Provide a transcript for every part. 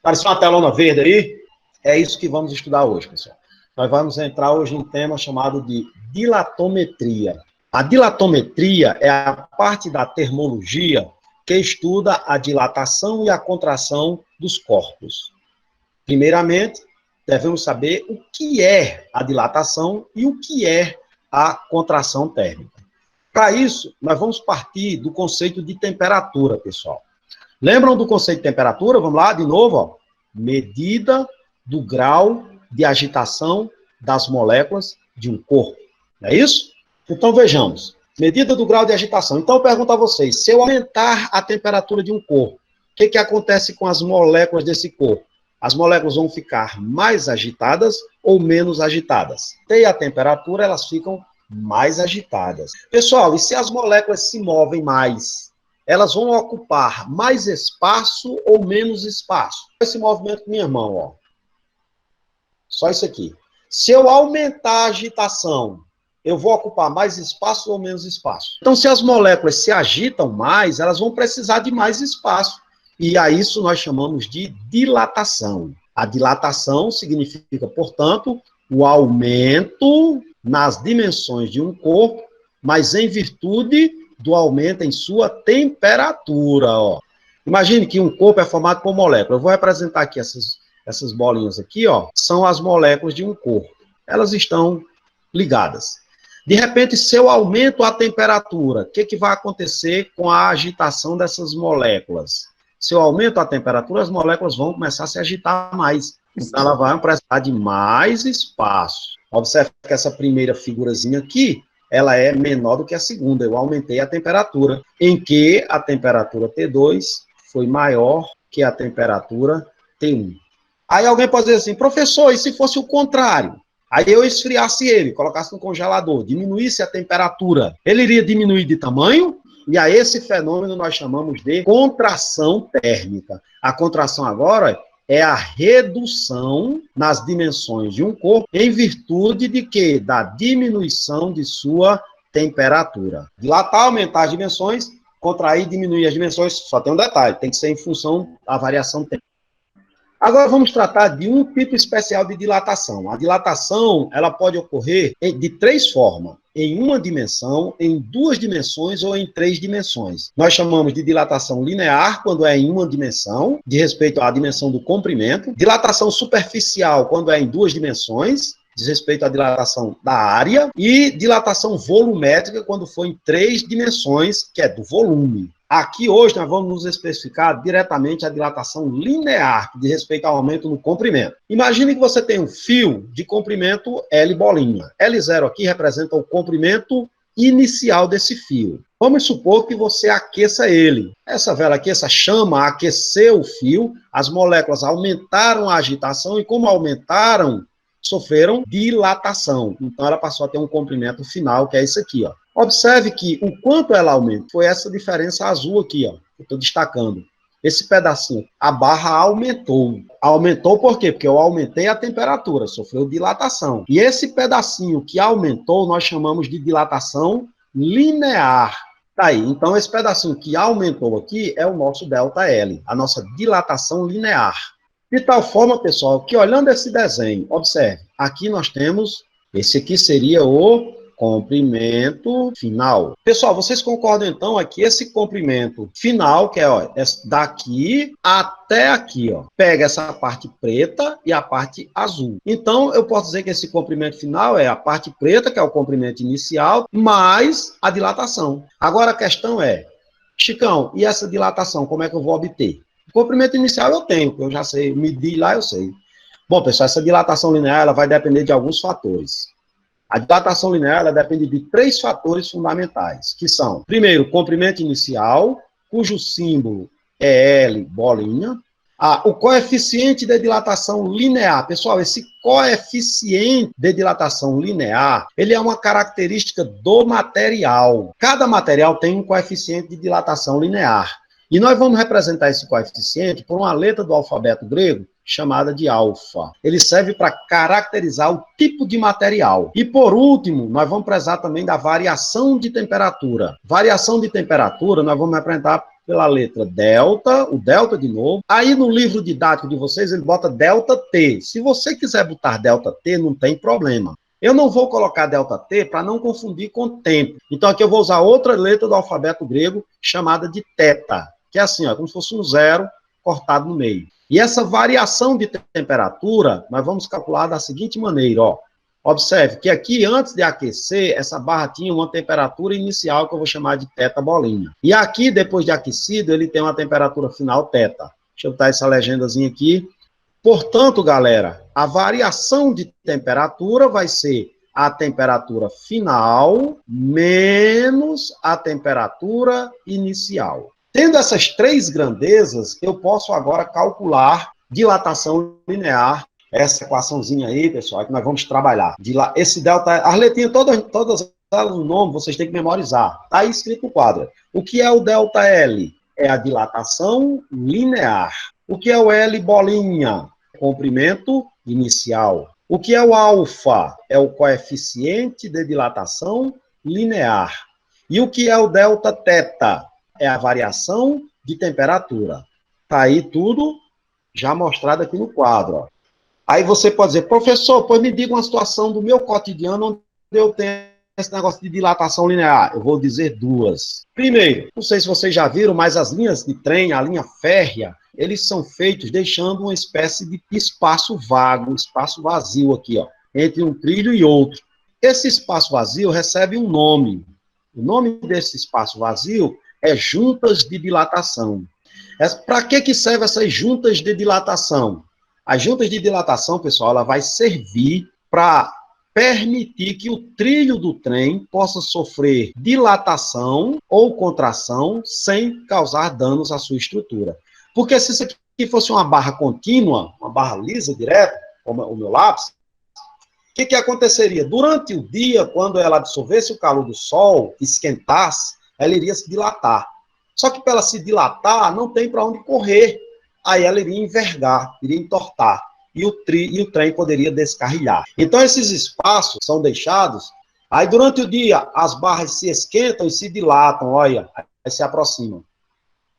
Apareceu uma telona verde aí? É isso que vamos estudar hoje, pessoal. Nós vamos entrar hoje em um tema chamado de dilatometria. A dilatometria é a parte da termologia que estuda a dilatação e a contração dos corpos. Primeiramente, devemos saber o que é a dilatação e o que é a contração térmica. Para isso, nós vamos partir do conceito de temperatura, pessoal. Lembram do conceito de temperatura? Vamos lá, de novo, ó. Medida do grau de agitação das moléculas de um corpo. Não é isso? Então, vejamos. Medida do grau de agitação. Então, eu pergunto a vocês, se eu aumentar a temperatura de um corpo, o que acontece com as moléculas desse corpo? As moléculas vão ficar mais agitadas ou menos agitadas? E a temperatura, elas ficam mais agitadas. Pessoal, e se as moléculas se movem mais? Elas vão ocupar mais espaço ou menos espaço? Esse movimento com minha mão, ó. Só isso aqui. Se eu aumentar a agitação, eu vou ocupar mais espaço ou menos espaço? Então, se as moléculas se agitam mais, elas vão precisar de mais espaço. E a isso nós chamamos de dilatação. A dilatação significa, portanto, o aumento nas dimensões de um corpo, mas em virtude do aumento em sua temperatura. Ó. Imagine que um corpo é formado por moléculas. Eu vou representar aqui essas bolinhas aqui, ó, são as moléculas de um corpo. Elas estão ligadas. De repente, se eu aumento a temperatura, o que vai acontecer com a agitação dessas moléculas? Se eu aumento a temperatura, as moléculas vão começar a se agitar mais. Então, elas vão precisar de mais espaço. Observe que essa primeira figurazinha aqui, ela é menor do que a segunda. Eu aumentei a temperatura, em que a temperatura T2 foi maior que a temperatura T1. Aí alguém pode dizer assim, professor, e se fosse o contrário? Aí eu esfriasse ele, colocasse no congelador, diminuísse a temperatura, ele iria diminuir de tamanho? E a esse fenômeno nós chamamos de contração térmica. A contração agora é a redução nas dimensões de um corpo em virtude de quê? Da diminuição de sua temperatura. Dilatar, aumentar as dimensões, contrair, diminuir as dimensões, só tem um detalhe, tem que ser em função da variação térmica. Agora vamos tratar de um tipo especial de dilatação. A dilatação, ela pode ocorrer de três formas. Em uma dimensão, em duas dimensões ou em três dimensões. Nós chamamos de dilatação linear, quando é em uma dimensão, de respeito à dimensão do comprimento. Dilatação superficial, quando é em duas dimensões, diz respeito à dilatação da área. E dilatação volumétrica, quando for em três dimensões, que é do volume. Aqui hoje nós vamos nos especificar diretamente a dilatação linear, que diz respeito ao aumento no comprimento. Imagine que você tem um fio de comprimento L bolinha. L0 aqui representa o comprimento inicial desse fio. Vamos supor que você aqueça ele. Essa vela aqui, essa chama, aqueceu o fio, as moléculas aumentaram a agitação e como aumentaram, sofreram dilatação. Então ela passou a ter um comprimento final, que é isso aqui, ó. Observe que o quanto ela aumenta foi essa diferença azul aqui, ó. Eu estou destacando. Esse pedacinho, a barra aumentou. Aumentou por quê? Porque eu aumentei a temperatura, sofreu dilatação. E esse pedacinho que aumentou, nós chamamos de dilatação linear. Tá aí. Então, esse pedacinho que aumentou aqui é o nosso ΔL, a nossa dilatação linear. De tal forma, pessoal, que olhando esse desenho, observe, aqui nós temos, esse aqui seria o comprimento final. Pessoal, vocês concordam então aqui, esse comprimento final, que é ó, daqui até aqui, ó, pega essa parte preta e a parte azul. Então, eu posso dizer que esse comprimento final é a parte preta, que é o comprimento inicial, mais a dilatação. Agora a questão é, Chicão, e essa dilatação, como é que eu vou obter? O comprimento inicial eu tenho, eu já sei, medir lá eu sei. Bom, pessoal, essa dilatação linear ela vai depender de alguns fatores. A dilatação linear ela depende de três fatores fundamentais, que são, primeiro, o comprimento inicial, cujo símbolo é L, bolinha. O coeficiente de dilatação linear. Pessoal, esse coeficiente de dilatação linear, ele é uma característica do material. Cada material tem um coeficiente de dilatação linear. E nós vamos representar esse coeficiente por uma letra do alfabeto grego chamada de alfa. Ele serve para caracterizar o tipo de material. E por último, nós vamos prezar também da variação de temperatura. Variação de temperatura nós vamos representar pela letra delta, o delta de novo. Aí no livro didático de vocês ele bota delta T. Se você quiser botar delta T, não tem problema. Eu não vou colocar delta T para não confundir com tempo. Então aqui eu vou usar outra letra do alfabeto grego chamada de teta, que é assim, ó, como se fosse um zero cortado no meio. E essa variação de temperatura, nós vamos calcular da seguinte maneira, ó. Observe que aqui, antes de aquecer, essa barra tinha uma temperatura inicial que eu vou chamar de teta bolinha. E aqui, depois de aquecido, ele tem uma temperatura final teta. Deixa eu botar essa legendazinha aqui. Portanto, galera, a variação de temperatura vai ser a temperatura final menos a temperatura inicial. Tendo essas três grandezas, eu posso agora calcular dilatação linear. Essa equaçãozinha aí, pessoal, é que nós vamos trabalhar. Esse delta, as letrinhas todas elas no nome, vocês têm que memorizar. Está aí escrito no quadro. O que é o delta L? É a dilatação linear. O que é o L bolinha? Comprimento inicial. O que é o alfa? É o coeficiente de dilatação linear. E o que é o delta teta? É a variação de temperatura. Está aí tudo já mostrado aqui no quadro, ó. Aí você pode dizer, professor, pois me diga uma situação do meu cotidiano onde eu tenho esse negócio de dilatação linear. Eu vou dizer duas. Primeiro, não sei se vocês já viram, mas as linhas de trem, a linha férrea, eles são feitos deixando uma espécie de espaço vago, espaço vazio aqui, ó, entre um trilho e outro. Esse espaço vazio recebe um nome. O nome desse espaço vazio é juntas de dilatação. Para que servem essas juntas de dilatação? As juntas de dilatação, pessoal, ela vai servir para permitir que o trilho do trem possa sofrer dilatação ou contração sem causar danos à sua estrutura. Porque se isso aqui fosse uma barra contínua, uma barra lisa, direta, como o meu lápis, o que aconteceria? Durante o dia, quando ela absorvesse o calor do sol, esquentasse, ela iria se dilatar. Só que para ela se dilatar, não tem para onde correr. Aí ela iria envergar, iria entortar, e o trem poderia descarrilhar. Então, esses espaços são deixados, aí durante o dia, as barras se esquentam e se dilatam, olha, aí se aproximam.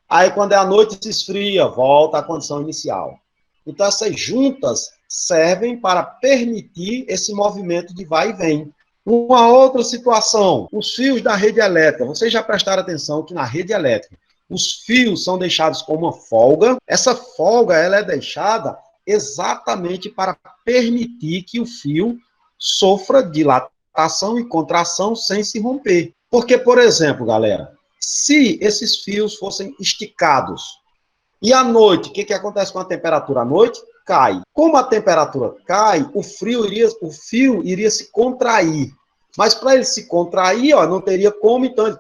Aí, quando é à noite, se esfria, volta à condição inicial. Então, essas juntas servem para permitir esse movimento de vai e vem. Uma outra situação, os fios da rede elétrica. Vocês já prestaram atenção que na rede elétrica, os fios são deixados com uma folga. Essa folga ela é deixada exatamente para permitir que o fio sofra dilatação e contração sem se romper. Porque, por exemplo, galera, se esses fios fossem esticados e à noite, o que acontece com a temperatura? À noite cai. Como a temperatura cai, o fio iria se contrair. Mas para ele se contrair, ó, não teria como, então ele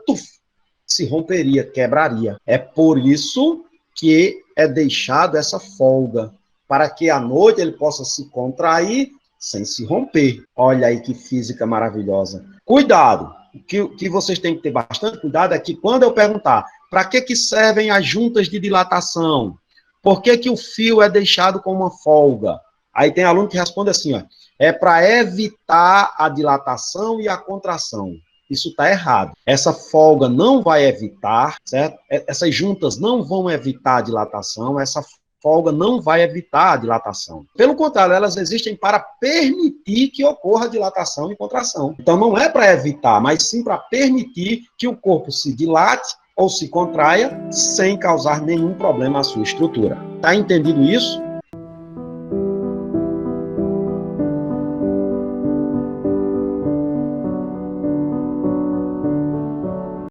se romperia, quebraria. É por isso que é deixado essa folga, para que à noite ele possa se contrair sem se romper. Olha aí que física maravilhosa. Cuidado, o que vocês têm que ter bastante cuidado é que quando eu perguntar para que servem as juntas de dilatação, por que o fio é deixado com uma folga? Aí tem aluno que responde assim, ó, é para evitar a dilatação e a contração. Isso está errado. Essa folga não vai evitar, certo? Essas juntas não vão evitar a dilatação, essa folga não vai evitar a dilatação. Pelo contrário, elas existem para permitir que ocorra dilatação e contração. Então, não é para evitar, mas sim para permitir que o corpo se dilate ou se contraia sem causar nenhum problema à sua estrutura. Está entendido isso?